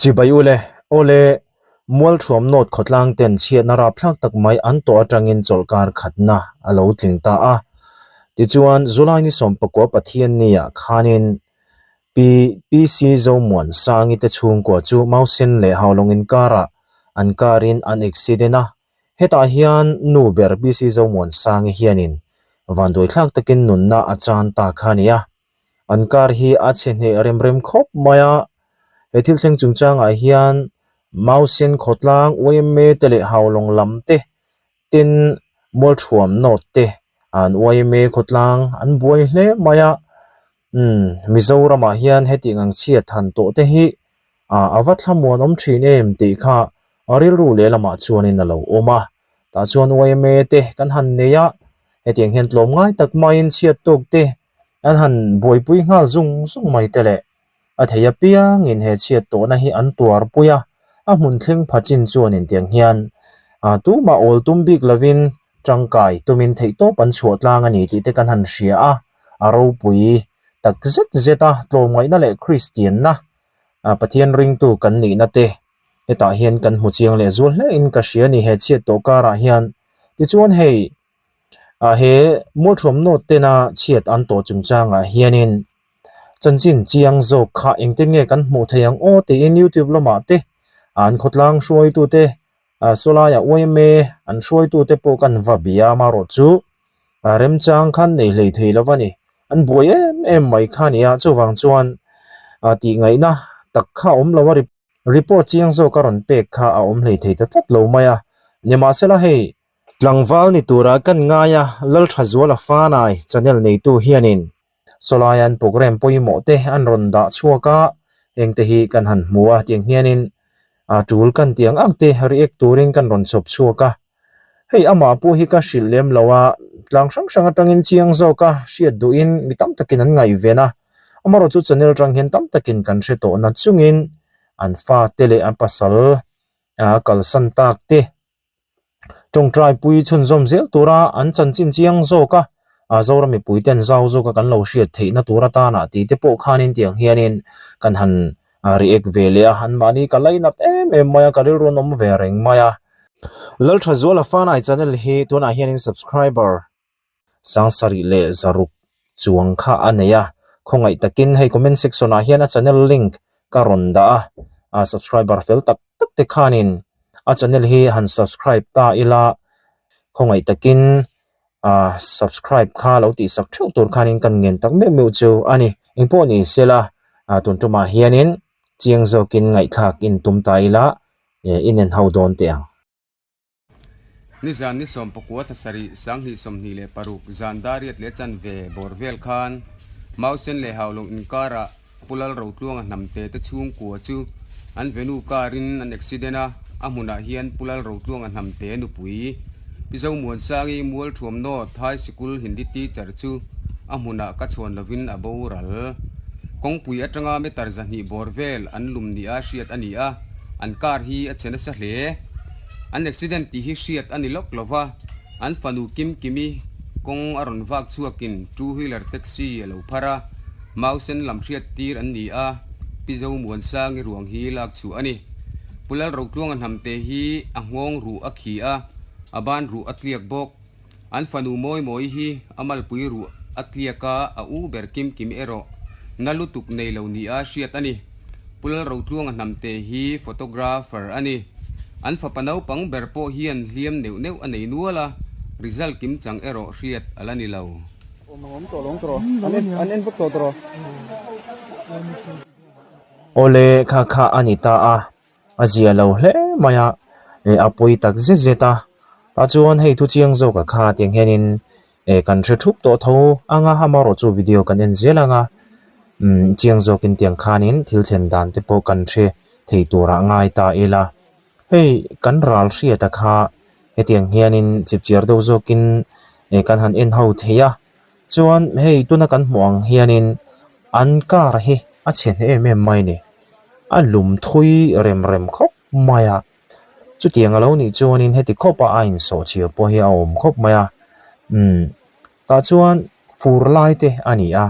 Chibai ole mual thuam not khotlang ten chiat nara phlak tak mai an to atangin cholkar khatna alo tlingta a tichuan July ni sompakwa pathian nia khanin PPC zomuan sangi te chung ko chu mausin le haulongin kara an karin an accident a heta hian nu ber BC zomuan sangi hianin vandoi thlak takin nunna achan ta khania an kar hi a chhenhe remrem khop maya ethil thleng chungchang a hian mausin khotlang oime tele haulong lamte tin mol thuam not te an oime khotlang an buai hle maya Mizoram a hian heti ngang chiat han to te hi avat hlamon om thin em ti kha aril ru le lama chuanin alo oma ta chuan oime te kan han neya heti hen tlom ngai tak main chiat tok te an han buai pui ngal zung mai tele a theya piang in he chiat to na hi an tuar puya a mun thleng phachin chuanin tiang hian tu ma ol tum bik lovin tangkai tumin thei to pan chuatlang ani ti te kan han hria a aro pui tak zeta tlom ngai na le Christian na pathian ring tu kan ni na te eta hian kan hu chiang le zul hle in ka hria ni he chiat to kara hian ti chuan hei he mol thom no te na chiat an to chungchang a hianin chanchin chiang zo kha engten nge kan hmu theiang o te in YouTube lama te an khotlang hruai tu te solaya oime an hruai tu te po kan vabia maro chu remchang khan nei hlei thei lawani an buai em mai khania chuwang chuan ti ngai na tak kha om lawa report chiang zo karon pek kha a om hlei thei ta tat lo maya nyama sela hei tlangwal ni tura kan ngaya lal thazwala fanai channel nei tu hianin solayan program poimo te an ronda chuaka engte hi kan han muwa tiang hianin tool kan tiang angte react turin kan ron chop chuaka hei ama pu hi ka shilem lawa tlang sang atangin chiang zo ka hriat du in mitam takin an ngai vena amaro chu channel tang hen tam takin kan hre to na chungin an fa tele an pasal kal san tak te tong trai pui chun zom zel tura an chanchin chiang zo ka zora mi pui ten zau zo ka kan lo hriat thei na tura ta na ti te po khanin tiang hianin kan han react vele han mani ka lainat em maya karil ron om ve reng maya lal thazwala fanai channel hi tuna hianin subscriber sangsari le zaruk chuang kha aneya khongai takin hei comment section a hian a channel link ka ronda a subscriber fel tak te khanin a channel hi han subscribe ta ila khongai takin subscribe kha lo ti sak theu tur khanin kan ngen tak me meu chu ani ingpo ni sela tun tuma hianin chiang zo kin ngai thak in tum ta ila inen haudon teang Nizan ni som pakwa thasari sanghi somni le paruk zandariat le chan ve borvel khan mausen le haulong inkara pulal rotluang namte te chung ko chu an venu karin an accident amuna hian pulal rotluang namte nu pui pizo muan sangi mual thuam no thai school hindi teacher chu amuna ka chon lovin aboral kong pui atanga me tarzani borvel an lumni a hriat ania an kar hi a chena sa hle an accident ti hi hriat ani lok lova an fanu kimi kong aron vak chuakin two wheeler taxi alo phara mausen lam hriat tir an ni a pizo muan sangi ruang hi lak chu ani pulal rotluang an hamte hi angong ru akhi a aban ru atliak bok an fanu moi hi amal pui ru atliaka a u ber kim ero nalutuk nei lo ni a hriat ani pulal rotluang an hamte hi photographer ani an fa panau pang berpo hian hliam neu anei nuala result kim chang ero hriat alani lo om to long tro anen put to tro ole kha anita azia lo hle maya apoi tak zeta ta chuan hei tu chiang zo ka kha tiang henin kan thre thup to tho anga hamaro chu video kan en zelanga chiang zo kin tiang khanin thil thlen dan te po kan thre thei tura ngai ta ela hei kan ral hria ta kha hetiang hianin chipchiar do zo kin kan han en ho theya chuan hei tuna kan hmuang hianin an kar hi a chen em mai ni a lum thui rem khop maya chu tiang alo ni chuanin heti khopa a in so chia po hi a om khop maya ta chuan fur lai te ani a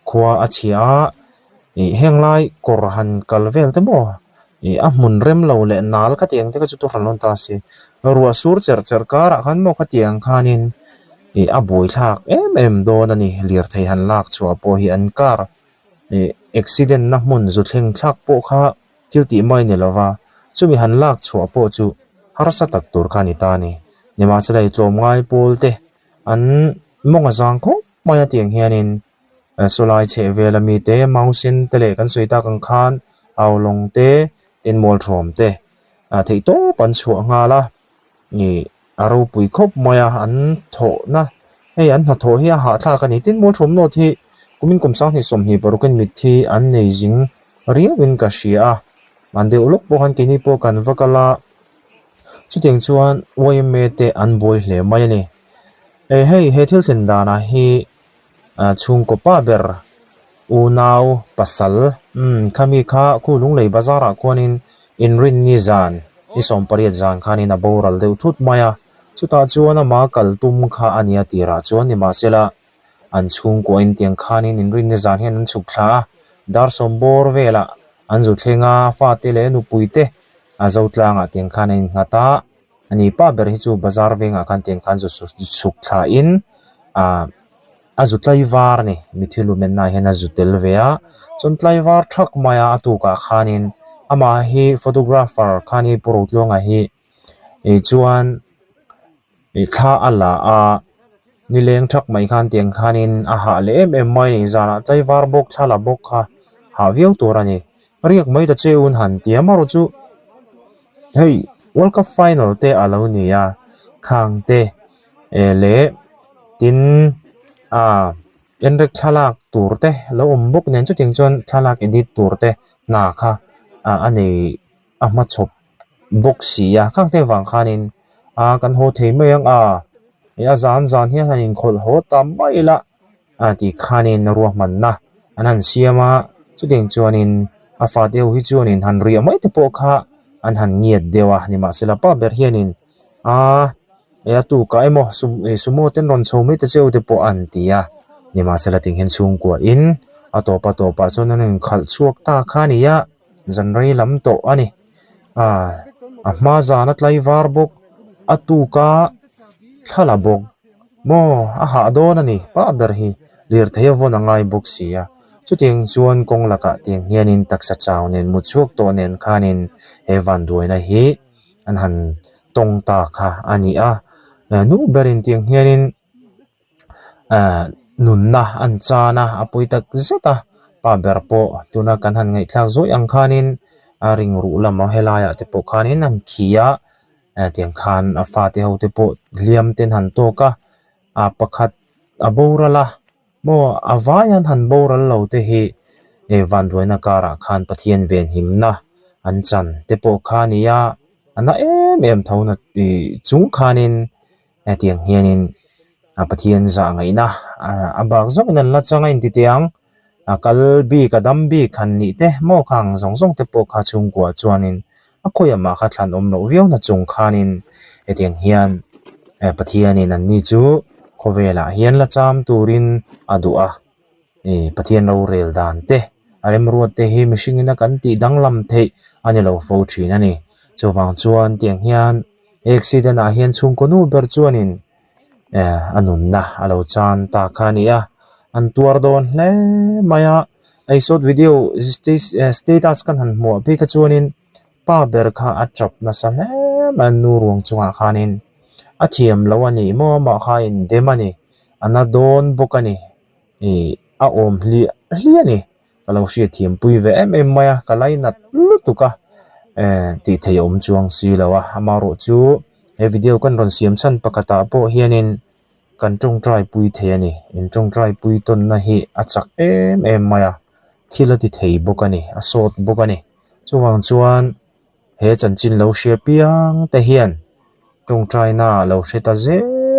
khwa a chia henglai korhan kalvel te mo a mun rem lo le nal ka tiang te ka chu tu ran lon ta si ruwa sur cher kara khan mo ka tiang khanin a boi thak em do na ni lir thei han lak chua po hi an kar accident na mun zu thleng thak po kha kilti mai ne lova chumi han lak chua po chu harsa tak tur khani ta ni nema salai tlom ngai pol te an monga jang ko maya tiang hianin solai che vela mi te mausin tele kan soita kan khan aulong te tin mol thom te thei to pan chu nga la ni aro pui khop maya an tho na an na tho hi ha thla kan tin mol thom no thi kumin kum sang ni som ni parukan mit thi an nei jing ria win ka shia mande uluk po han kini po kan vakala chuting chuan woi me te an boi hle mai ni hei he thil sen dana hi chung ko pa ber unaw pasal khami kha khulung lei bazara konin inrin ni zan isom pariat zan khanin a boral deu thut maya chuta chuan ma kal tum kha ania tira chuan ni ma sela an chung ko in tiang khanin inrin ni zan hen an chuk thla dar som bor vela an zu thlenga fa te le nu puite a zo tlanga tiang khanin ngata ani pa ber hi chu bazar venga kan tiang khan zu chuk thla in azutlai var ni mithilu men na hena zutel vea chon tlai var thak maya atuka khanin ama hi photographer khani purut longa hi chuan kha ala a nileng thak mai khan tiang khanin a ha le em mai ni zana tlai var bok thala bok kha ha viau torani riak mai da cheun han tiamaru chu hei world cup final te alo ni ya khang te le tin enrek thalak turte lo ombok nen chu ting chon thalak edit turte na kha ani ama chop box sia khang te wang khanin kan ho thei meng ya zan hi hanin khol ho tam mai la ti khanin ruah man na anan siama chu ting chuanin afa deu hi chuanin han ria mai te po kha an han nghiat dewa ni ma sela pa ber hianin ya tu ka emo sumo ten ron chomi te cheu te po an tia ni ma sela ting hen chung kwa in atopa chonan khal chuak ta khania zanrei lam to ani ma zana tlai var bok atu ka thala bok mo ha don ani pa ber hi lir thei von angai bok sia chuting chuan kong laka ting hianin taksa chawnen mu chuak to nen khanin evan duina hi an han tong ta kha ani nu berin tiang hianin nunna an chana apui tak zeta pa berpo tuna kan han ngai thak zoi ang khanin ring ru lama helaya te po khanin an khia tiang khan afa te ho te po liam ten han to ka pakhat aborala mo avayan han boral lo te hi van duina kara khan pathian ven himna an chan te po khania ana em thona chung khanin tiang hianin pathian za ngai na abak zong nan la changa in ti tiang kalbi kadambi khan ni te mo khang zong te po kha chung kwa chuanin akhoya ma kha thlan om no viau na chung khanin tiang hian pathianin an ni chu khovela hian la cham turin adua pathian ro rel dan te arem ruat te hi mishing ina kan ti danglam thei ani lo fo thin ani chowang chuan tiang hian accident a hian chung ko nu ber chuanin anun na alo chan ta khania an tuar don hle maya ai short video status kan han mo pe ka chuanin pa ber kha atop na sa hle man nu ruang chunga khanin athiam lawani mo ma kha in demani ana don bokani a om hliani kalau sia thiam pui ve em maya kalai nat lutuka ti thei om chuang si lawa amaro chu he video kan ron siam chan pakata po hianin kan chung try pui the ani in chung try pui ton na hi achak em maya thila ti thei bokani a sot bokani chuwang chuan he chanchin lo she piang te hian chung try na lo she ta ze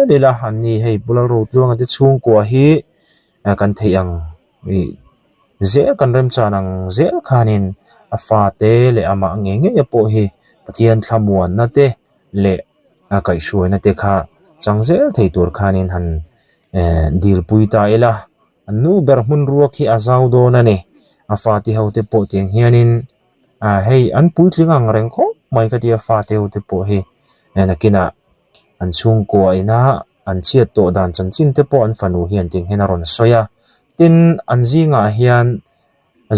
lila ani hei bulal ro tluang ati chung kwa hi kan thei ang zel kan rem chanang zel khanin afa te le ama nge ya po hi pathian thlamuan na te le kai shuai na te kha changzel thei tur khanin han dil puita ela anu ber hun ruak hi azau do na ne afa ti ho te po tiang hianin hei an pui tlingang reng kho mai ka dia fa teu te po hi nakina an chung ko ina an chiat to dan chan chin te po an fanu hian ting hena ron soya tin an zinga hian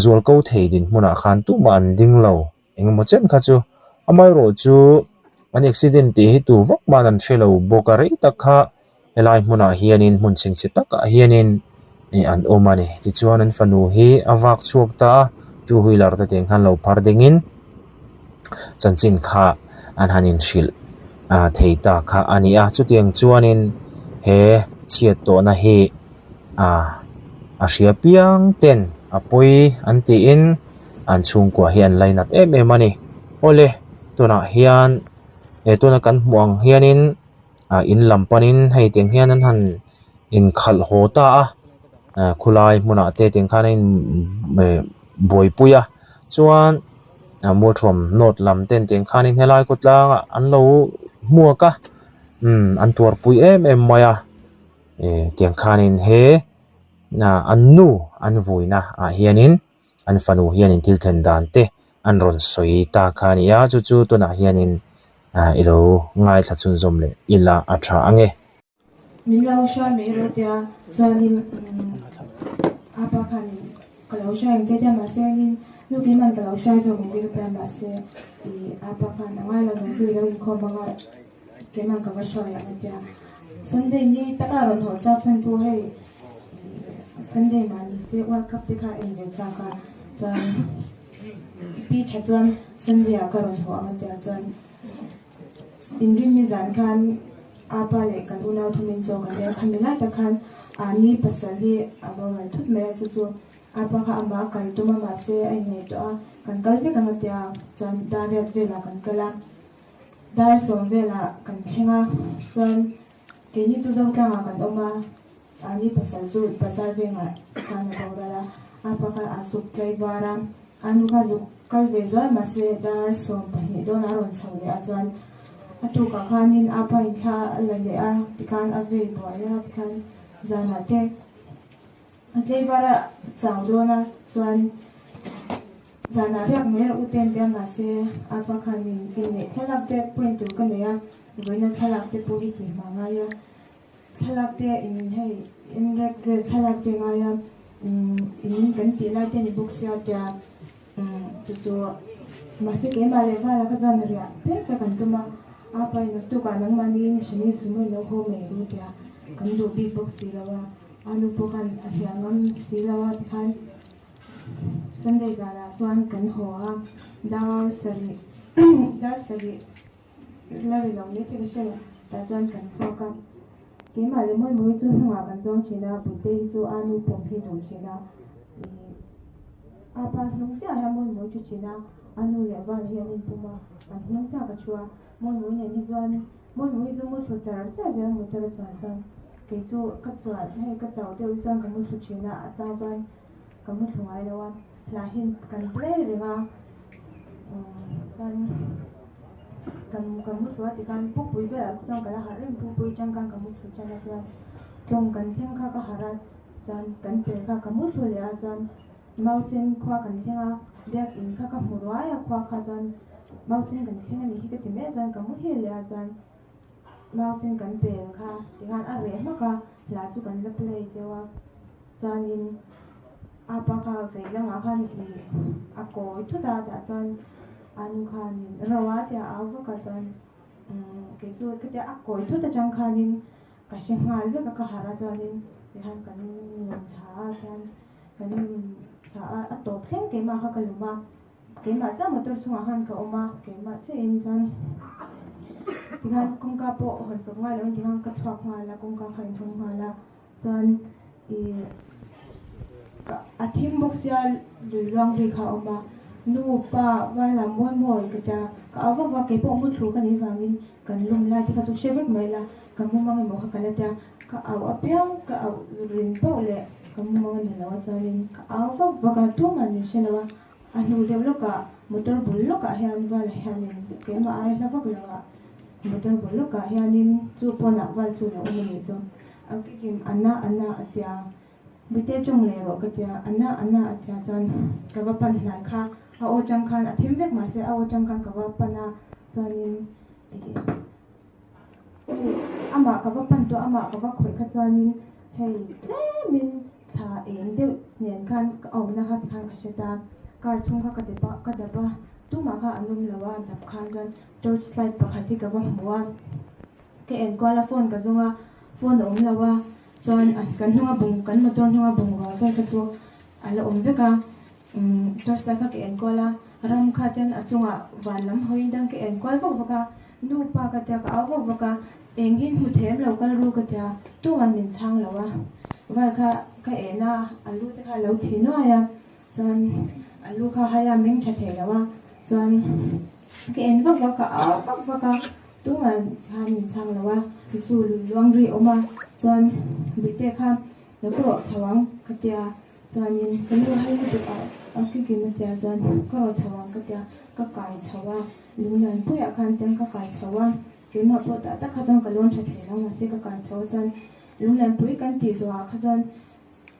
zual ko thei din hmuna khan tu man ding lo engemaw chen kha chu amai ro chu an accident ti hi tu vak man an thelo bokari takha helai hmuna hianin hmun ching chi taka hianin an omani ti chuan an fanu hi awak chuak ta two wheeler ta teng han lo phar dingin chanchin kha an hanin hril theita kha ani a chu tiang chuanin he chiat to na hi a hria piang ten apoi an ti in an chung kwa hian lainat em ani ole tuna hian tuna kan hmuang hianin in lampanin hei teng hian an han in khal hota khulai hmuna te teng khanin boipuya chuan muathom not lam ten teng khanin helai kutlang an lo muaka an tuar pui em maya teng khanin he an nu an vuina hianin an fanu hianin thil then dan te an ron soi ta khania chu chu tuna hianin ilo ngai thla chun zom le ila atha ange Milau sha me ro tia chuanin apa khan kalau sha eng te ma se nin lu ki man kalau sha zo mi ji ta ma se I apa khan ngai lo chu ro in kho banga ke man ka sha ya na tia Sunday ni ta ka ron ho cha chen pu hei Sunday ma ni se wa kap te kha en ve cha ka chuan pi tha chuan Sunday ka ron ho ma tia chuan in ri mi zan khan apa le kan unau thumin zo kan le khan la ta khan ani pasali aba wal thut me chu chu apa kha ama kan tuma ma se ai nei to a kan kal ve kan tia chan dariat vela kan kala dar som vela kan thenga chan ke ni chu zong tanga kan oma ani pasal zu pasal ve ma kan bawala apa kha asuk tlai bara anu kha zu kal ve zo ma se dar som ni do na ron chawle a chan atu ka khanin apa in tha la le a tikhan ave boya tikhan zana te atlei bara chawdona chuan zana riak me uten te ma se apa khanin in thalak te point tu ka neya boina thalak te po hi ti ma nga ya thalak te in hei in rek re thalak te nga ya in kan ti la te ni book sia ta chu chu ma se ke ma le va la ka zana ria pe ka kan tu ma apa ina tu ka nang mani shini sumo no ho me ru tia kan do big box silawa anu po kan athiangam silawa tikhan Sunday zala chuan kan ho a dar sari lari lo ni tin shela ta chuan kan foka ke ma le moi moi chu hunga kan chong china bute chu anu po phi dum china apa hnung cha ha moi moi chu china anu le ba hianin puma an hnung cha ka chua moi moi ne ni chuan moi moi chu mo thu char cha ja mo char chuan chuan ke chu ka chuan hei ka chau te chuan ka mo thu china a cha chuan ka mo thu ai lawa la hin kan ple ringa chuan kan mo thu ati kan pu pui be a chuan ka la ha rin pu pui chang kan ka mo thu chana chuan chong kan theng kha ka hara chuan kan pe kha ka mo thu le a chuan mausen khwa kan thenga bek in kha ka hmurwa ya khwa kha chuan mausen kan thenga ni hi ka ti me chuan ka mo hi le a chuan mausen kan pe kha tikhan a re ma ka la chu kan la play dewa chuan in apa kha ve la ma khan hi a ko thu da da chuan anu khan rawa tia a va ka chuan ke chu ke ta a ko thu ta chang khanin ka she ngal ve ka hara chuan in tikhan kan tha chuan kan tha a top thleng ke ma kha ka luma ke ma cha motor chunga han ka oma ke ma che in chuan tikhan kongka po hon sok ngai lo tikhan ka chhuak ngala kongka khain thong ngala chuan a thim box ya lui long ri kha oma nu pa wala moi moi ka ta ka awa wa ke po mu thlu ka ni wangin kan lum la ti kha chu shevek mai la ka mu mang mo kha kala ta ka aw apiang ka aw rin po le ka mu mang ni lawa charin ka aw wa ka tu man ni shenawa anu devlo ka motor bullo ka hian wala hian ke ma ai la bak lawa motor bullo ka hianin chu pona wal chu lo ni so akikim anna atia bute chung le ro ka tia anna atia chan ka ba pan hlan kha ô trăng khan thím vek mà sẽ ô trăng khan cả vợ pana chuanin ama cả vợ pan to ama cả vợ khoi kha chuanin hei min tha eng deuh nen khan om na kha khan khaseta kar chung kha ka deba tu ma kha anum lawa dap khan jan torch light pakhati ka ba hmuwa ke en kwala phone ka zonga phone om lawa chuan an kan hnunga bung kan motor hnunga bung wa ve ka chu ala om veka torch light kha ke en kwala ram kha chen achunga van lam hoin dang ke en kwal bok baka nu pa ka ta ka aw bok baka eng hin hu them lo kal ru ka ta tu an min chang lawa wa kha ka ena alu te kha lo thino ya chuan alu kha haya meng tha the lawa chuan ke en bok baka aw bok baka tu man kha min chang lawa chu luang ri oma chuan bite kha lo ko chawang ka tia chuan in kan lu hai tu a ki ki na tia chuan ko ro chawang ka tia ka kai chawa lungnan puya khan ten ka kai chawa ke ma po ta kha jang ka lon tha the lang na se ka kai chawa chuan lungnan pui kan ti zo kha chuan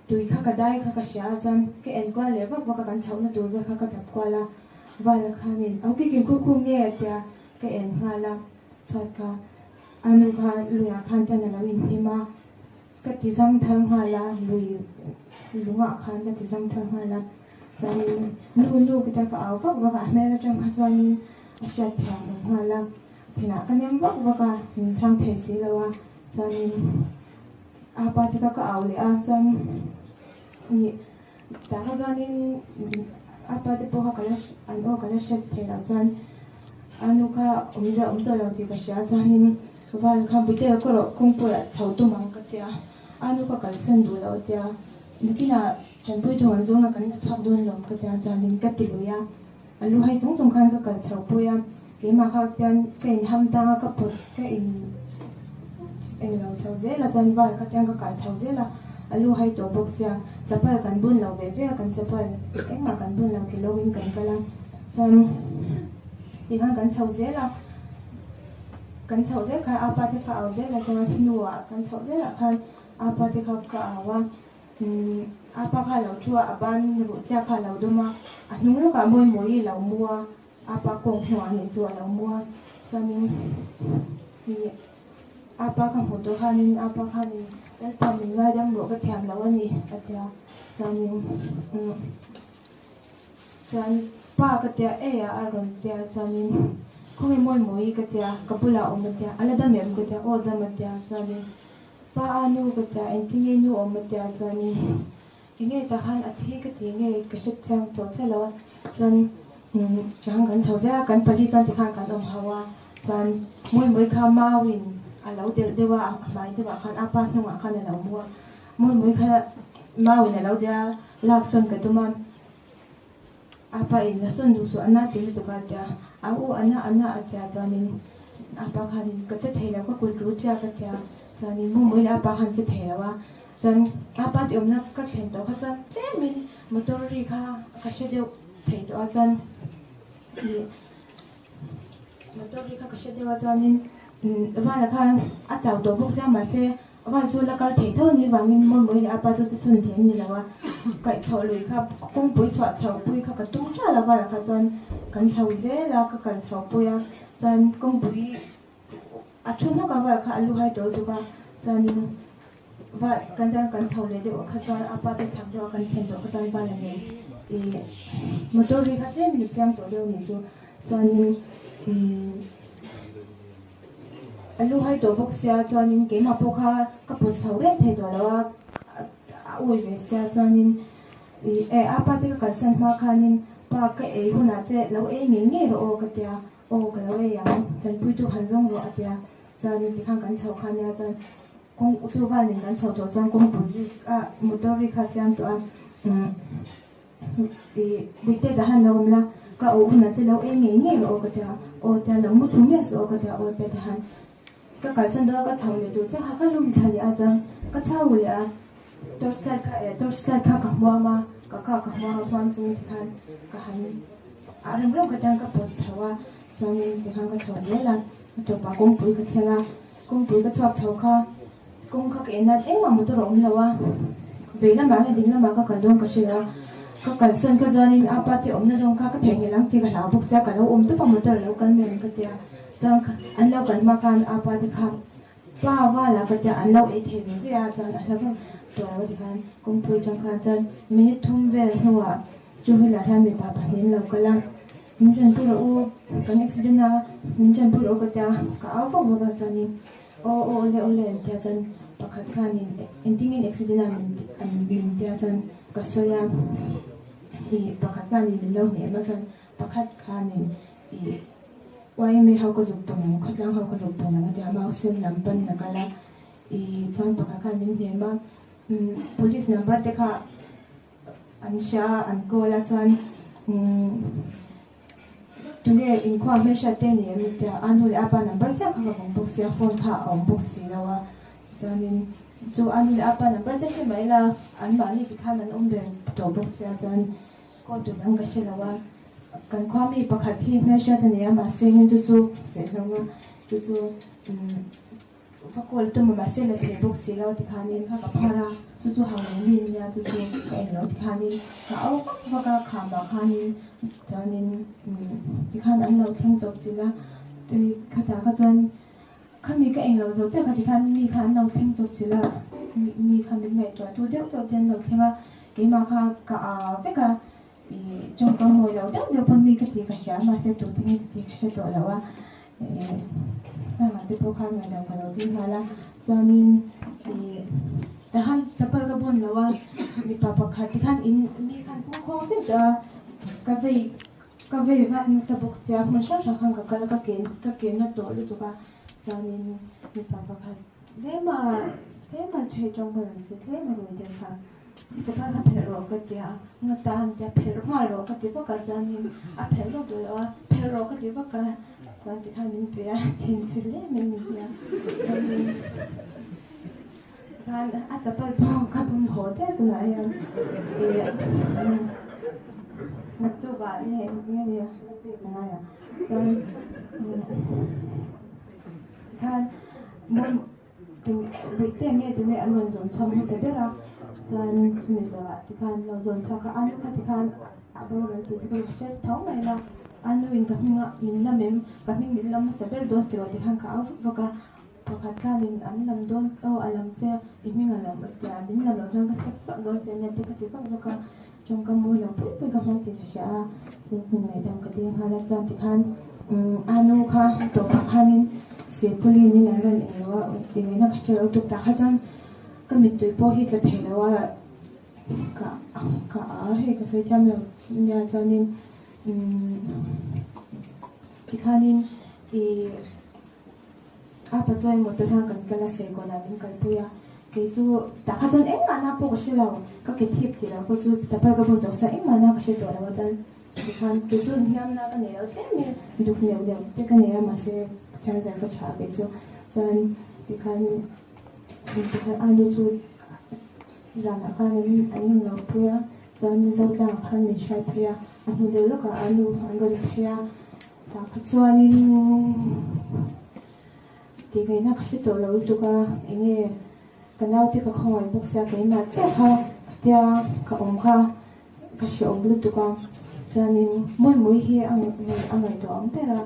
tui kha ka dai kha ka sha chuan ke en kwa le bak bak kan chau na tur kha ka thap kwa la wala khanin au ki ki ku nge tia ke en hala chuan ka anu kha luya khan tan na in hima ka ti jang thang hala lui lunga khan ka ti jang thang hala chuanin nu kita ka aw bak bak a hmel atang kha chuanin a hriat thiang hala thina kanem bak bak a min sang thei si lawa chuanin apa tika ka aw le a chuan ni ta kha chuanin apa te po kha kala an o kala hriat thei la chuan anu kha omza omto lo ti ka sha chuanin wal kha bute ko ro kongpura chho tu mang ka tia anu ka kal san du lo tia nikina chanpui thong zong na kan chak don lom ka tia chanin ka ti luya alu hai song song khan ka kal chho puya ke ma kha tian ka in ham ta ka put ka in eng lo chho ze la chan wal ka tian ka kal chho ze la alu hai to box ya chapal kan bun lo ve ve kan chapal eng ma kan bun lo ki lo in kan kala chan ti khan kan chho ze la kan chho ze kha apa te kha aw ze la chang nuwa kan chho ze la khan apa te kha ka awa apa kha lo chua aban ru cha kha lo duma a hnung lo ka moi moi lo mua apa kong hwa ni chu lo mua chanin ni apa ka mo to khanin apa khanin el pa min nga dang ro ka thiam lo ani ka tia chanin chan pa ka tia e ya a ron tia chanin khoi moi moi ka tia kapula om tia ala da mem ka tia o da ma tia chanin pa anu ka tia en ti nu om tia chanin nge ta khan a thi ka ti nge ka shet chang to chalo chan chang kan chho za kan pali chan ti khan kan om hawa chan moi moi kha ma win a lo de dewa mai dewa khan apa nu a khan la mua moi kha ma win a lo dia lak son ka tuman apa in la son du so ana ti tu ka tia au ana atia chanin apa khan ka che thei la ko kul ru tia ka tia chanin moi la apa khan che thei wa chan apa ti omna ka thlen to kha chan te min motor ri kha ka she deu thei to chan ni motor ri kha ka she deu chanin wala kha a chau to bok sa ma se wal chu la ka thei tho ni wangin moi apa chu chun the ni lawa kai chho lui kha kong pui chwa chho pui kha ka tung cha la wala kha chan kan chho je la ka kan chho puya chan kong pui a chun no ka wa kha alu hai to tu ka chanin và kan chau le de kha chan apa te cham do kan chen do ka chan ba la ne e motor ri kha chen mi cham to de ni chu chanin alu hai to bok sia chanin ke ma po kha ka pu chau re the do la a oi ve sia chanin e apa te ka san ma khanin pa ka e huna che lo e nge ro o ka tia o ka lo e yang chan pui tu han zong ro a tia chanin ti khan kan chau khan ya chan kong chu van nin kan chho to chang kong pu a motor ri kha chang to a bite da han lo la ka o na che lo e nge ro ka ta o ta lo mu thu me so ka ta o ta han ka ka san do ka chang le tu cha ha ka lum thali a chang ka chau le a tor star kha ka ma ka hwan chung than ka han a ram ram ka chang ka pot chawa chang ni kha ka chho le la to pa kong pu ka thenga kong pu ka chok chau kha kong kha ke na eng ma mu to rom lawa be na ma ding na ma ka don ka shila ก็กันส่วนก็จะนี่อาปาที่อมนั่นจงข้าก็แทงอย่างนั้นที่กระหล่ำพวกเสียกันแล้วอมตุ๊บปะมันจะแล้วกันเหมือนกันเดียจงอันเรากันมาการอาปาที่ข้าป้าว่าแล้วก็จะอันเราเอเทมีวิอาจารย์แล้วก็ตัวเราที่การกุมพูจังการจันมีทุ่มเวลหัวจูเวลาท่านมีปาปะเห็นเราก็ละมินจันพูดเรากันเอ็กซิเดนนะมินจันพูดเราก็จะก็เอาพวกเราจันนี่โอ้เลยที่อาจารย์ปะคัดการนี่เอ็นติ้งเอ็กซิเดนนะอันบินที่อาจารย์ก็สวยที่ปะคัดการนี่เป็นเราเนี่ยมาจันปะคัดการนี่ว่ายังไม่เขาก็จุดตรงคัดล่างเขาก็จุดตรงนะที่มาเอาเส้นลำปันนะก็ละจันปะคัดการนี่เนี่ยมาpolice number te kha an sha an ko la chuan tune in khwa me sha te ni mi te anu le apa number cha kha bang box ya phone kha on box si lawa chuanin chu anu le apa number cha shi mai la an ma ni ti kha nan om be to box ya chuan ko tu nang ka shi lawa kan khwa mi pakhat thi me sha te ni ma se hin chu se lawa chuพระโกลตัวมาเส้นเลยเสียบุกสีเราที่คานินข้ากับพ่อละจู่ๆหางมินยาจู่ๆเอ็นเราที่คานินเขาพระกาขามเราคานินจานินที่คานอันเราเที่ยงจบจีละที่คาถาขจรข้ามีก็เองเราจบแต่คาที่คานมีคานเราเที่ยงจบจีละมีคานเป็นไงตัวเดียวเราเที่ยงว่าเกี่ยมาค่ะก็เวกาจงกังวลเราเดี๋ยวพอมีกติกาเสียมาเสร็จตัวที่กติกาเสร็จตัวแล้วว่าถ้าหากที่พวกข้าเงินเดือนของเราที่มาละจะมีแต่ท่านจะเปิดกระบวนแล้วว่ามีปะปะคัดที่ท่านอินมีการคุ้มครองที่จะกระเวว่ามีสบุกเสียมันช่วยสังคมกับกันก็เกณฑ์นั่นตัวหรือตัวก็จะมีปะปะคัดเรื่องมาใช้จงกันสิเรื่องมาดูเดียวค่ะสภาพเพลโรก็เดียวเมื่อตามจะเพลมาโรก็เดียวก็จะมีเพลโรดูแล้วว่าเพลโรก็เดียวก็ตอนที่ท่านมีเปียทิ้งสิเล่ไม่มีนะท่านอาจจะไปพ่อขับรถโหดได้ตัวไหนอ่ะนักตัวบ้านเนี่ยเนี่ยเป็นยังไงอ่ะจนท่านมันถึงบิดเตี้ยเนี่ยถึงเนี่ยอันนั้นจนชมให้เสร็จแล้วจนถึงจะที่ท่านเราจนชอบก็อันนั้นที่ท่านอาบุรุษที่เป็นเชฟท้องไหนล่ะอันนู้นกับมึงมินละเมมกับมึงมินละมันเสร็จโดนตัวที่ท่านเขาบอกว่าพอขัดการลินอันลำโดนอันลำเสียอีกมิงอันลำแบบอย่างมิงลำเราจงก็ทับซ้อนโดนเสียเนี่ยที่ก็ที่ก็บอกว่าจงก็มวยเราพูดไปกับมันที่เสียซึ่งหนึ่งในดำกระดิ่งค่ะและจนที่ท่านอันนู้นค่ะตัวพักท่านนี่เสียพลีนี่นั่นเองว่าจริงๆนักเชื่อตุกตาข้าจังก็มีตัวพ่อที่จะเทแล้วว่าก็เฮ้ก็สวยจังเลยเนี่ยจนนี่ที่ข้านินapa tu yang motor hang kan kala se ko na min kai puya ke su ta kha jan eng mana po ko shila ka ke tip ti la ko su ta pa ka bon to sa eng mana ka she to la watan ki khan ke su hiam na ka ne la se me duk ne le te ka ne ma se chan za ko cha ke su jan ki khan anu su za na khan ni ani no puya jan ni za ta khan ni shai puya anu de lo ka anu an go puya ta kha chu aniที่ไงนะเขาจะตัวเราตัวก็เองเนี่ยกันเอาที่เขาขโมยพวกเสียกันมาเจ้าเขาเจ้าเขาอมเขาเขาเสียอมลุตัวก็จานินมุ่งมุ่งเฮียอันไหนตัวอมแต่ละ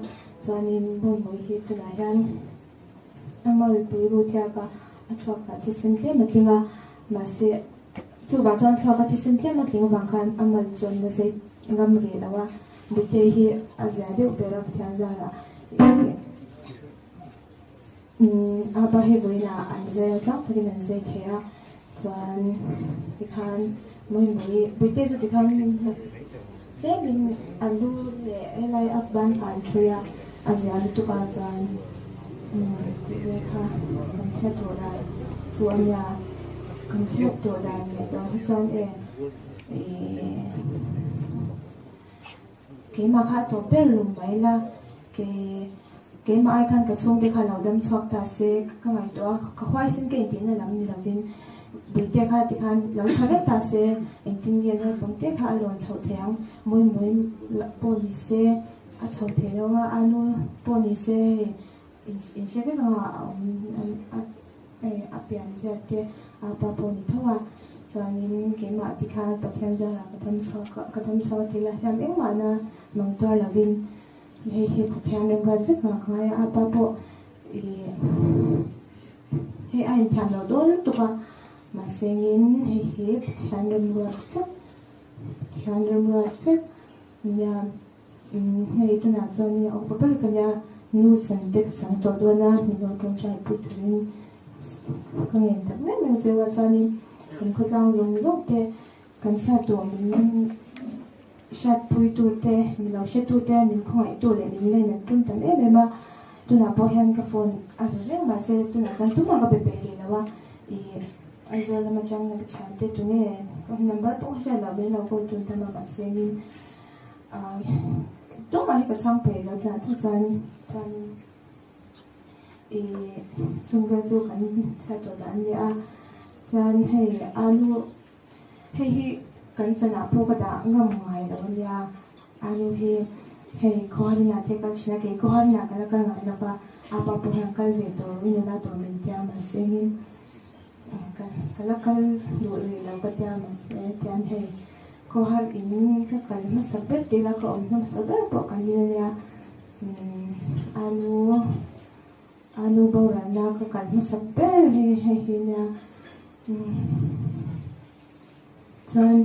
จานินมุ่งมุ่งเฮียตัวไหนยันอันมาดูรู้เจ้าก็อันชอบกับที่สิ่งที่มันคิดว่ามาเสียจู่บ้านชอบกับที่สิ่งที่มันคิดว่าบางครั้งอันมาจนมาเสียงามเรียแล้วว่าบุตรเฮียอาจจะเดี๋ยวเบลล์ที่อันจะละapa heboi na anze ka pagin anze thea chuan tikhan moi buite chu tikhan se min alu le elai akban an thuya azian tu ka chan le kha kan se to da suanya kan se to da ne to chan ke ma kha to per lum mai la ke ma ai khan ka chung de kha lo dam chok ta se ka ngai to ka khwai sin ke tin na lam ni lam din bi te kha ti khan lo thare ta se en tin ye na bang te kha lon chho thang moi po ni se a chho the lo ma anu po ni se in se ke na a pian je te a pa po ni thowa chuanin keimah tikha pathian zara katham chhaw tila hiam engmah na mangtur lovin hei pathian lemrat vek nga khaya apa pawh hei a inthiam lo dawn tuka masengin hei pathian lemrat vek nia hei tunah chuan okpapal kanya nu chantek chang to dona milo tawngtai putuin kangen tak mai mai zewa chuanin kan khawtlang lung zawk te kan sa tu min shat pui tu te milo she tu te min khongai tu le min lein tun tam em a tunah pawh hian ka phone a reng ma se tunah kan tuma ka pe le lawa azol lama chang na chan te tu ne number pawh sha la be lo ko tun tama ma se ni tuma hi ka chang pe lo ta chuan chungga chu kan cha to dan ya chuan hei alu hei kan chana pawh ka da ngam ngai lo ya alu hi hei khawalina te kan china ke khawalina kala kan ngai la ba apa pawh han kal ve to rin la to min tia ma se ni kala kal lu ri la ka tia ma se tian hei khawal in ka kal ma saber te la ka om na saber pawh kan ni ya anu borana ka kal ma saber hei na chuan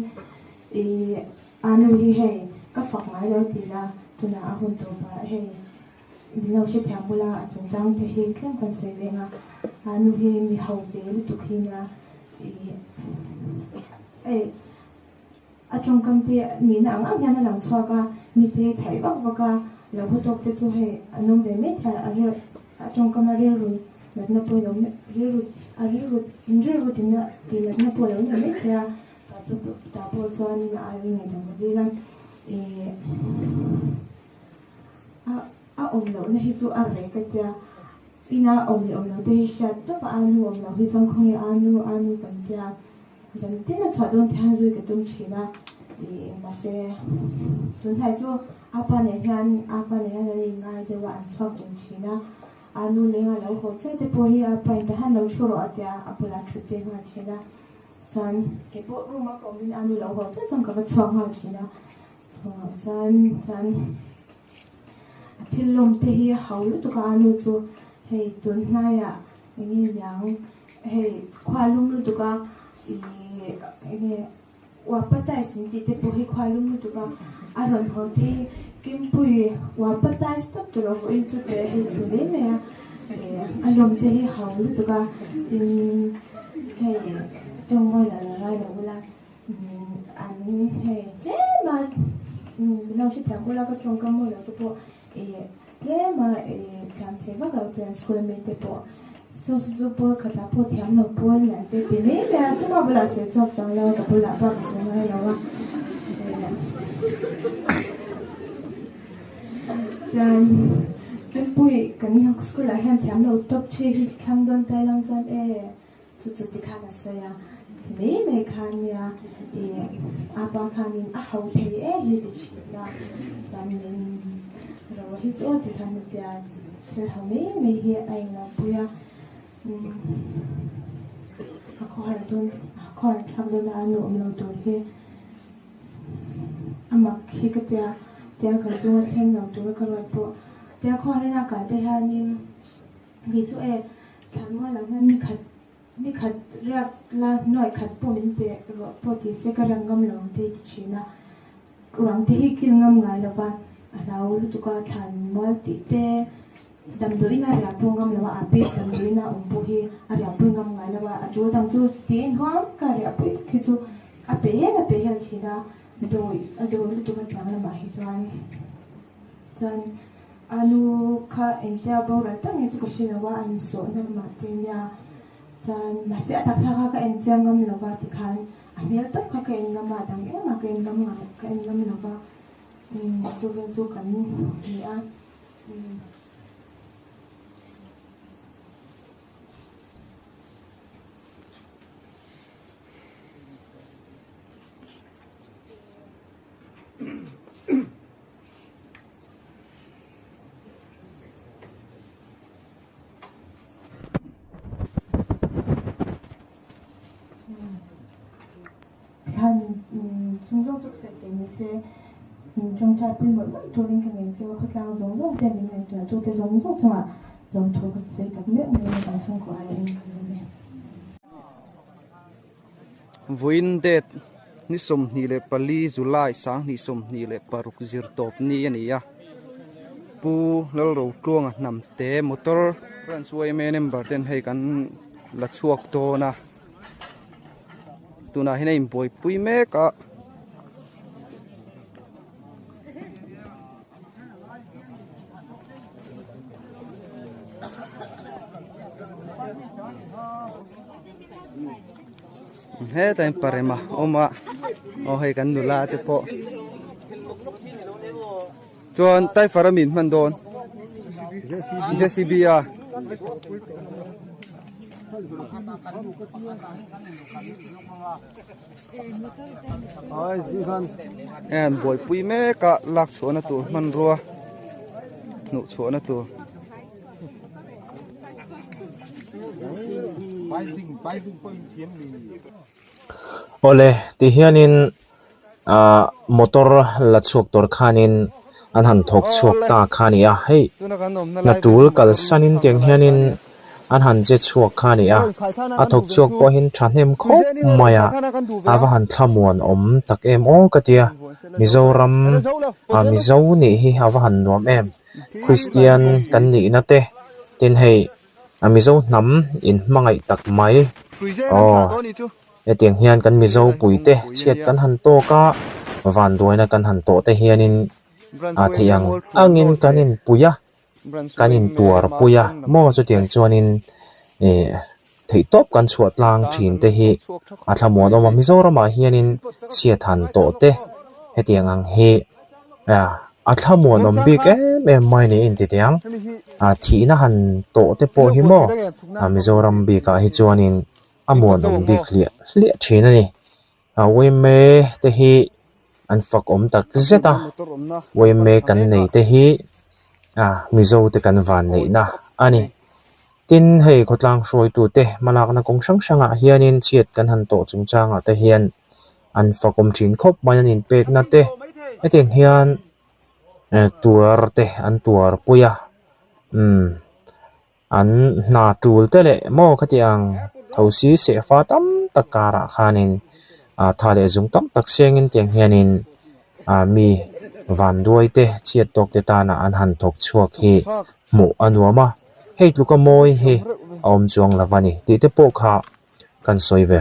anu hi hei ka fak ngai lo tila tunah a hun to ba hei lo she thiam bula a chungchang te hi thleng kan sei lenga anu hi mi ho ve lu tu khina a chungkam te ni na ang ang yana lang chhuaka mi te chhai bak baka lo hotok te chu hei anum ve me thar a re a chungkam a re ru latna po lo re ru a re ru in re ru tinna ti latna po lo me thia ta po chuan na a ri ngai dang dila a om lo na hi chu a re ka tia ina om lo te hi sha to pa anu om lo hi chang khoi anu kan tia zan tina chadon thang zu ke tum china ma se tun hai chu apa ne han ni ngai de wa an chok tum china anu le nga lo ho che te po hi apa in ta han lo shuro atia apula thute nga china chan ke po ru ma ko min anu lo ho che chang ka chok nga china so chan thilom te hi haulu tu ka anu chu hei tun hnaya ngi yang hei khwalum lu tu ka wa patai sin ti te po hi khwalum lu tu ka aron ho ti kim pui wa patai stop tu lo in chu te hei tu le me alom te hi haulu tu ka hei tong moi la lo bula an hei che ma lo shi ta bula ka chong ka mo lo tu po tema kan theva ka ten school me te po so po khata po thiam no po na te ne me tu ma bula se chok chang lo ka bula ba se mai lo wa dan kan pui kan ni school la han thiam no top 3 hi khang don tai lang chan chu ti kha na se ya ne me khan ya apa khanin a hau thei hi ti china san rồi hít ốt thì thành một giờ thì hầu mấy hi anh là bây giờ khó là thằng đó là nụ lâu tuổi khi mà khi cái tia cái số thêm lâu tuổi cái loại bộ tia khó nên là cái tia nên ví dụ thằng mà là mình khát ra là nói khát bộ mình về rồi bộ thì sẽ cái răng ngâm lòng thì chỉ là răng thì khi ngâm ngay là bạn alaw tu ka than mol ti te dam do ina ra pungam lawa ape dam do ina umpu hi ara pungam ngai lawa ajo dam chu tin hom ka ra pu ki chu ape hel china do ajo tu ka tang la ma hi chuan anu kha entia bo ra tang chu ko shi lawa an so na ma te nya chuan ma se atak sa ka entia ngam lawa ti khan amel tak ka en ngam ma dang ma ka en ngam lawa chu kan ni a chụp sợi tiền xe trong trại pin một thu linh cái mình xe khất lang giống giống tiền mình là thu cái giống giống xong à rồi thu cái sợi đặc biệt mình là xong của ai Vuin det ni som ni le pali July sang ni som ni le paruk zir top ni ania pu lal ro tuang nam te motor ran suai menem barten hei kan la chuak to na tuna hina im boy pui me ka he time parema oma o hei kan nula te po chuan tai faramin man don JCB a en boy pui me ka lak chona tu man ruwa nu chona tu ole ti hianin motor la chuak tor khanin an han thok chuak ta khania hei tuna kan nom na na tul kal sanin tiang hianin an han je chuak khania a thok chuak po hin thahnem khop maya ava han thlamuan om tak em o katia mizoram mizo ni hi ava han nuam em Christian kan ni na te tin hei mizo nam in mangai tak mai tiang hian kan mizo puite chiat kan han to ka van doina kan han to te hianin thiang angin kanin puya kanin tuar puya mo chu tiang chuanin thei top kan chuat lang thin te hi athamon oma mizorama hianin chiat han to te hetiang ang he athamon om bik em mai ni in ti tiang thina han to te po hi mo mizoram bika hi chuanin amon om bik lia thina ni we me te hi an fak om tak zeta we me kan nei te hi mizo te kan van nei na ani tin hei khotlang shroi tu te malak na kong sang sanga hianin chiat kan han to chungchanga te hian an fakom thin khop mayan in pek na te ateng hian tuar te an tuar puya an na tul te le mo khatiang thosi se fa tam takara khanin thale zung tam tak sengin tiang hianin mi van duai te chiat tok te ta na an han thok chuak hi mu anuama hei luka moi hi om chuang lavani ti te po kha kan soi ve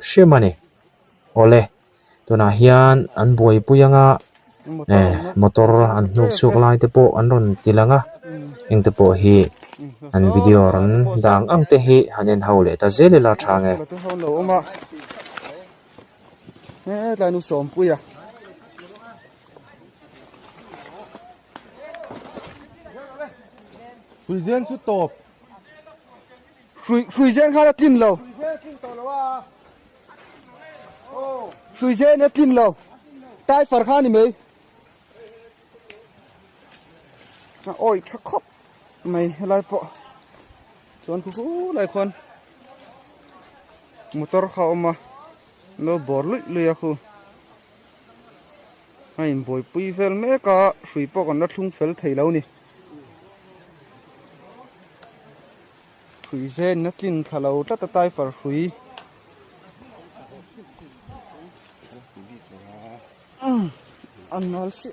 shimani ole tuna hian an boi puyanga motor an nuk chuk lai te po an ron tilanga eng te po hi an video ran dang ang te hi hanen haule ta zele la thange la nu som puya Frizen chu top Frizen kha tin lo Frizen tin lo tai far kha ni me oi thak khop mai lai po chon khu lai khon motor kha oma lo bor lui a khu ai boi pui vel me ka hrui po kan na thlung fel thei lo ni hrui zen na tlin thalo ta tai far hrui anal si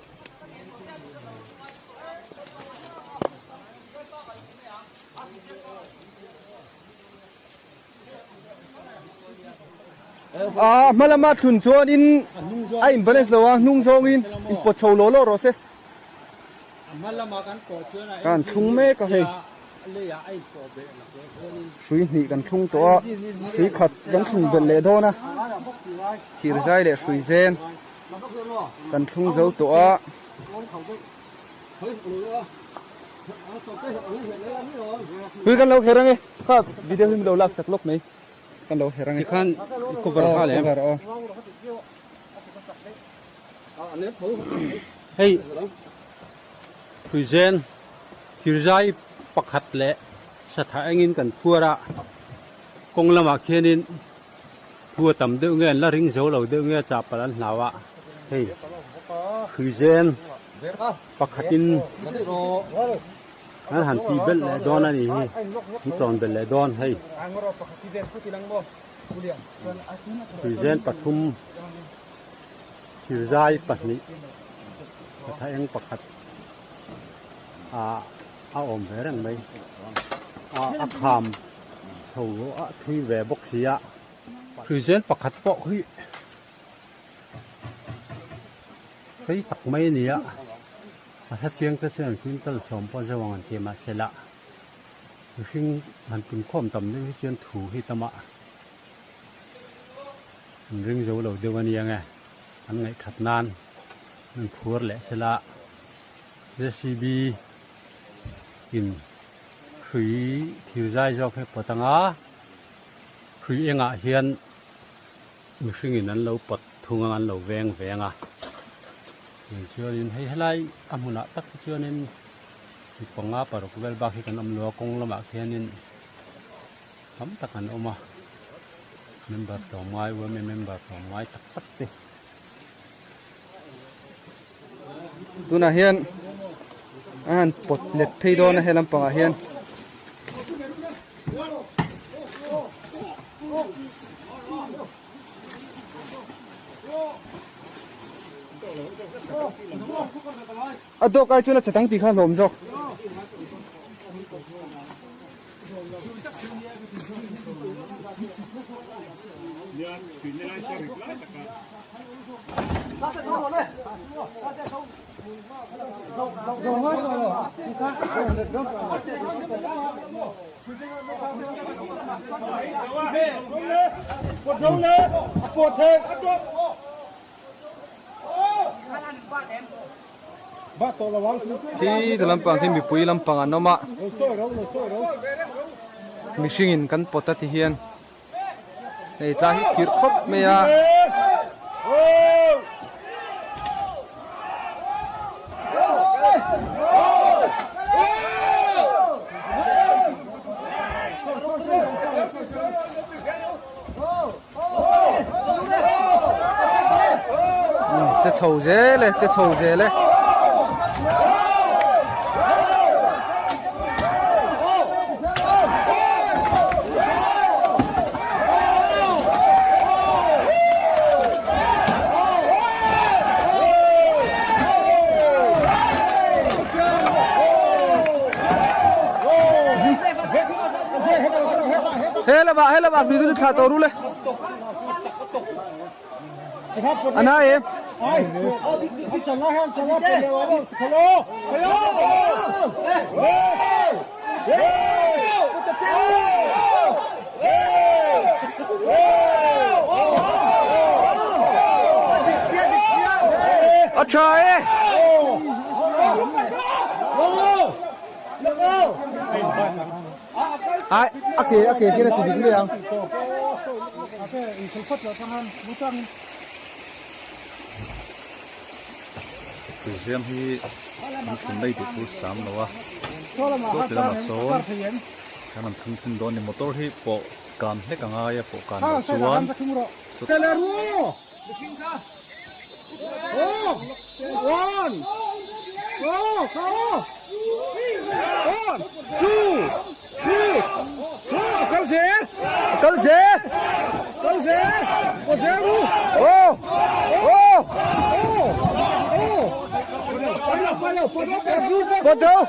malama thun chuan in ai balance lo wa nung zong in po chho lo lo ro se malama kan thung me ka he suy ni kan thung to suy khat kan thung bel le do na thir jai le suy zen kan thung zo to a hui kan lo herang e kha video him lo lak sak lok mai kan lo herang e khan cover kha le hey Frizen Hirzai pakhat le satha angin kan phuara konglama khenin phua tam de nge la ring zo lo de nge cha palan hlawa hey khử gen pakhatin an han ti bel le don ani hi ton bel le don hey khử gen pathum hirzai pahni tha eng pakhat a om verang mai a kham thâu a thui ve bok sia khử gen pakhat po hi cái tắc mấy này á, phát triển cái chuyện kinh tế sống bao giờ hoàn thiện mà sẽ lạ, khi hành trình khoa tầm những chuyện thủ hi tâm ạ, riêng dấu đầu điều này nghe, anh ngày khát nan, mình phur lẽ sẽ lạ, JCB in khủy thiếu dài do phép bắt tăng á, khủy anh ạ hiện, mình suy nghĩ anh lâu bắt thung anh lâu veng à. Cho nên hay lại amuna tắc cho nên thì còn ngáp ở cái bác khi cần âm lúa công làm bạc nên lắm tắc anh ôm à member tổ mai với member tổ mai tắc tắc đi tu na hiền anh bột liệt phi đô na hay làm bằng hiền à đâu cái chỗ là sẽ tăng tỷ khá lồm rồi thì dalam pang thì mi pui lam pang ano ma mi singin kan pota ti hian nei ta hi khir khop me yaจะโฉเจเลยจะโฉเจเลยเฮ้ยละบะมีก็จะขาดตัวรู้เลยอันนั้นเองอัชชัยไอ้โอเคที่เราติดอยู่ยังคือเรื่องที่มันขึ้นได้ที่พูดซ้ำแล้วว่าตัวแต่ละโซนถ้ามันขึ้นขึ้นโดนในมอเตอร์ที่ปกการให้กังไงปกการส่วนสุดท้าย one go one two three cân xe có xe luôn bắt đầu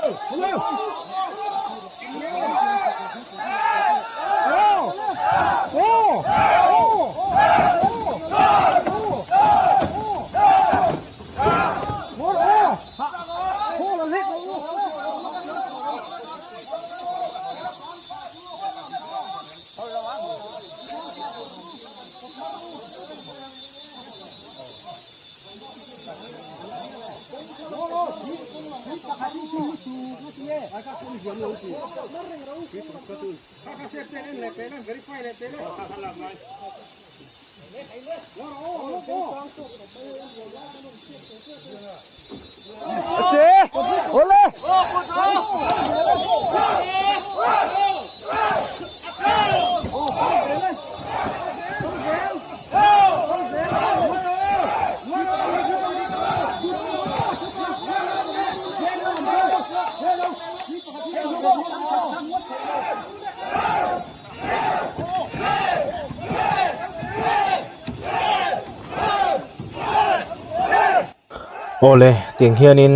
ole ting hianin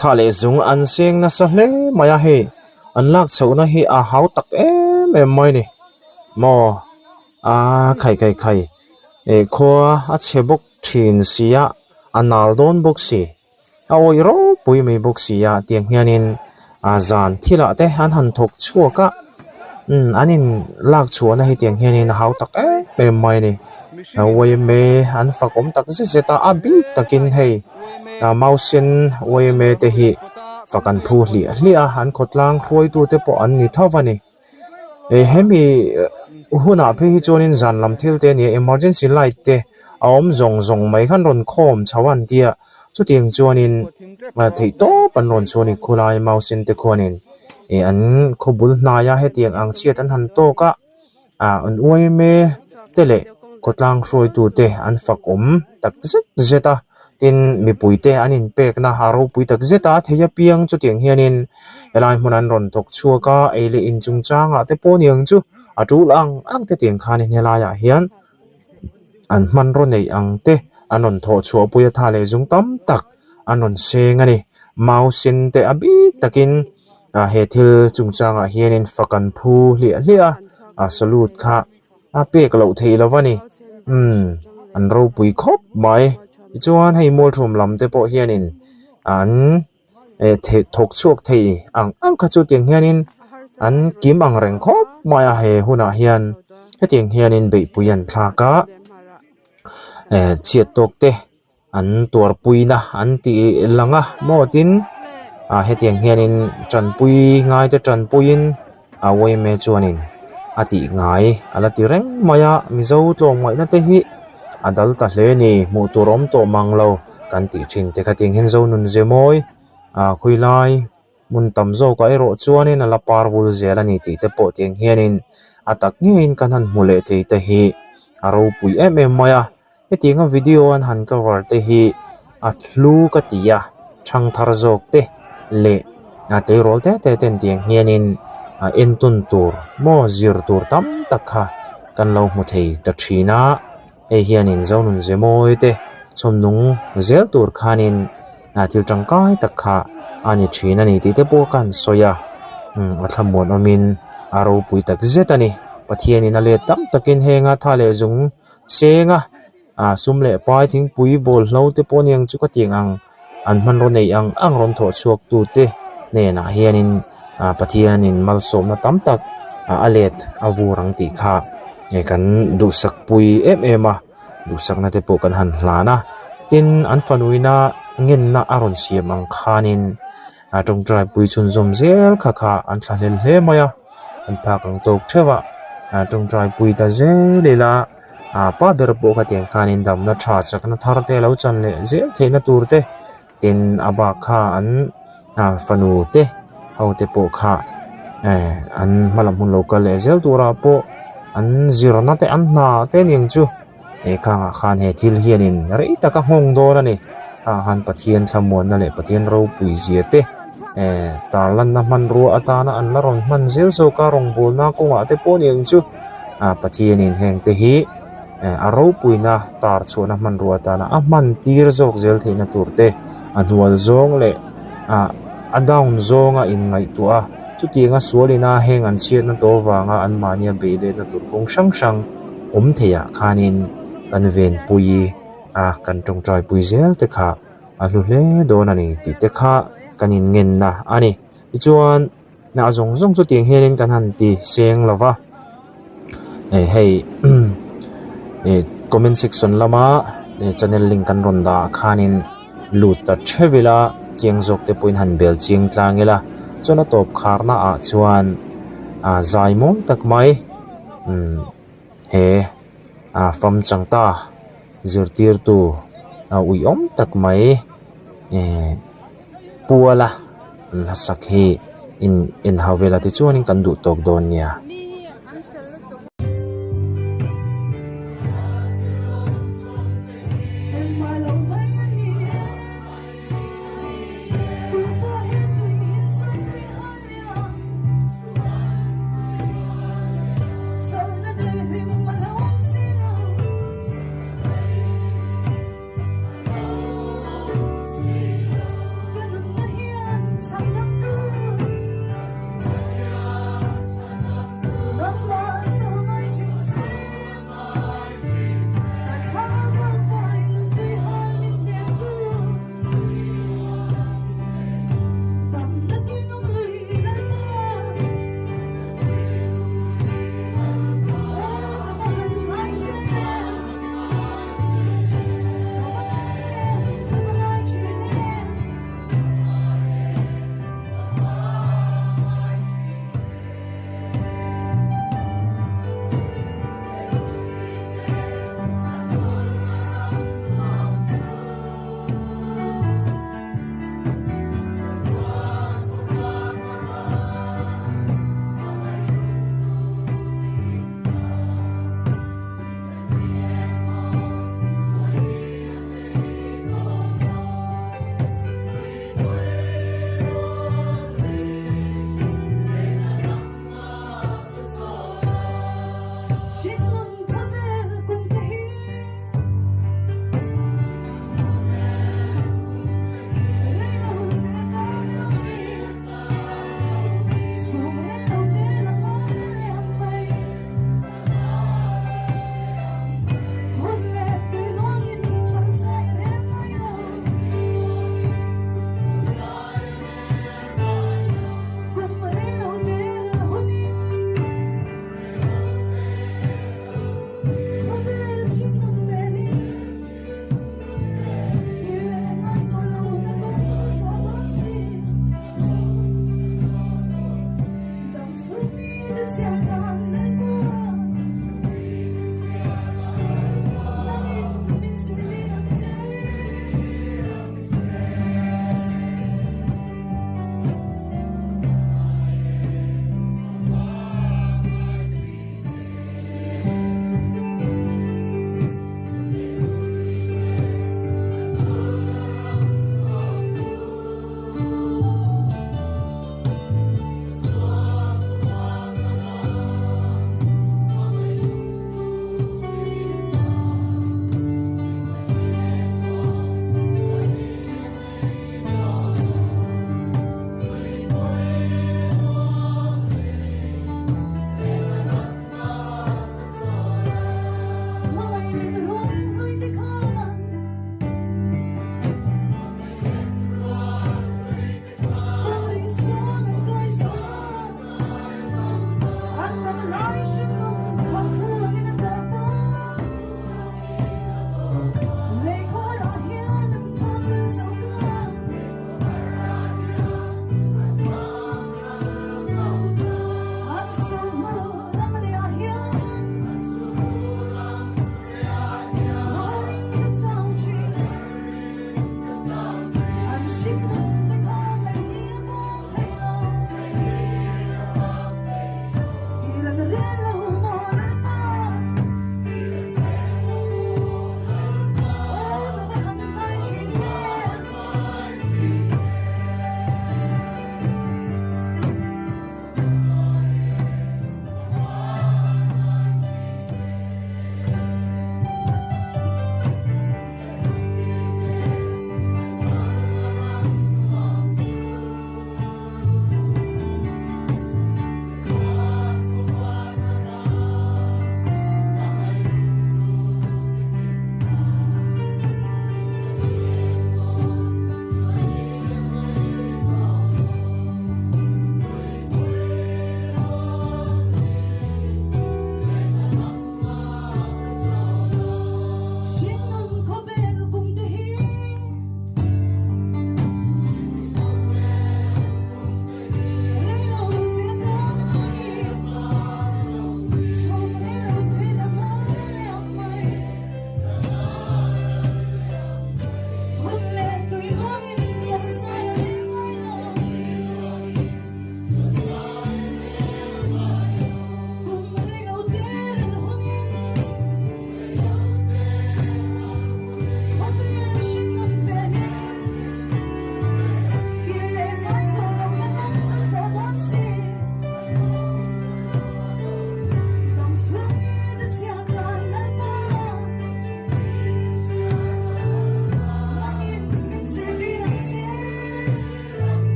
thale zung an seng na sa hle maya he an lak chho na hi a hau tak em mai ni mo a khai e khoa a chebok thin sia anal don bok si a oi ro pui mai bok sia ting hianin a zan thila te han han thok chuaka anin lak chuana hi ting hianin hau tak em mai ni wei me an fakom tak zeta abi takin hei mausin wei me te hi fakan phu hlia han khotlang khoi tu te po an ni thawani e hemi huna phe hi chonin zan lam thil te ni emergency light te aom zong mai khan ron khom chawan tia chu ting chuanin thei to pan ron chuni khulai mausin te khuanin e an khobul na ya he tiang ang chiat an han to ka an wei me tele khotlang khoi tu te an fakom tak zeta tin mi puite anin pek na haro pui tak zeta theya piang chu tiang hianin elai munan ron thok chuaka eile in chung changa te poniang chu atu lang ang te tiang khan in helaya hian an man ro nei ang te anon tho chua puya thale jung tam tak anon sengani mausin te abi takin he thil chung changa hianin fakan phu hlia salut kha pek lo thei lawani an ro pui khop mai chuan hei mol thum lam te po hianin an thok chuak thei ang kha chu tiang hianin an kim ang reng khop maya he huna hian he tiang hianin be puyan thlaka chiat tok te an tur puina an ti langa motin he tiang hianin tran pui ngai te tran puin wei me chuanin ati ngai ala ti reng maya mizo tlong mai na te hi adal ta hle ni mu turom to manglo kan ti thin te khating hin zo nun zemoi khuilai mun tam zo ka ero chuanin ala parvul zela ni ti te po tiang hianin atak ngein kan han mule thei te hi aro pui em maya hetinga video an han cover te hi athlu ka tia thang thar jok te le te rol te ten tiang hianin entun tur mo zir tur tam takha kan lo mu thei ta thina hianin zonun zemoi te chomnung zel tur khanin thil tangkai takha ani thina ni ti te po kan soya athamon amin aro pui tak zetani pathianin ale tam takin henga thale zung senga sumle pai thing pui bol hlo te poniang chu ka tiang an man ro nei ang ron tho chuak tu te ne na hianin pathianin malsom na tam tak alet avurang ti kha nge kan du sak pui em du sak na te po kan han hlana tin an fanuina ngin na aron siam ang khanin tong trai pui chun zom zel kha an thlahel hle maya an phak ang tok thewa tong trai pui ta zelela pa ber po ka tiang khanin dam na tha chak na thar te lo chan le zel theina tur te tin aba kha an fanu te au te po kha an malam hun local le zel tura po an zero na te an na te ning chu khanga khan he thil hianin rei taka ngong do na ni han pathian thamon na le pathian ro pui zia te tarlan na man ru atana an la ron man zel so ka rong bol na ko wa te po ning chu pathian in heng te hi aro puina tar chuna man ru atana a man tir jok zel theina tur te anwal zong le down zonga in ngai tua chutinga sualina heng an chiat na to wanga an mania beile na tur kong sang theya khanin kan ven pui kan tong trai pui zel te kha alu hle don ani ti te kha kanin ngen na ani ichuan na zong chu ting herin kan han ti seng lova hey comment section lama channel link kan ronda khanin lut ta thevila chiang jok te point han bel ching tlangela chona top kharna chuan zaimon tak mai he fam changta zirtir tu uiom tak mai puala la sakhi in havela ti chuan in kan du tok don nia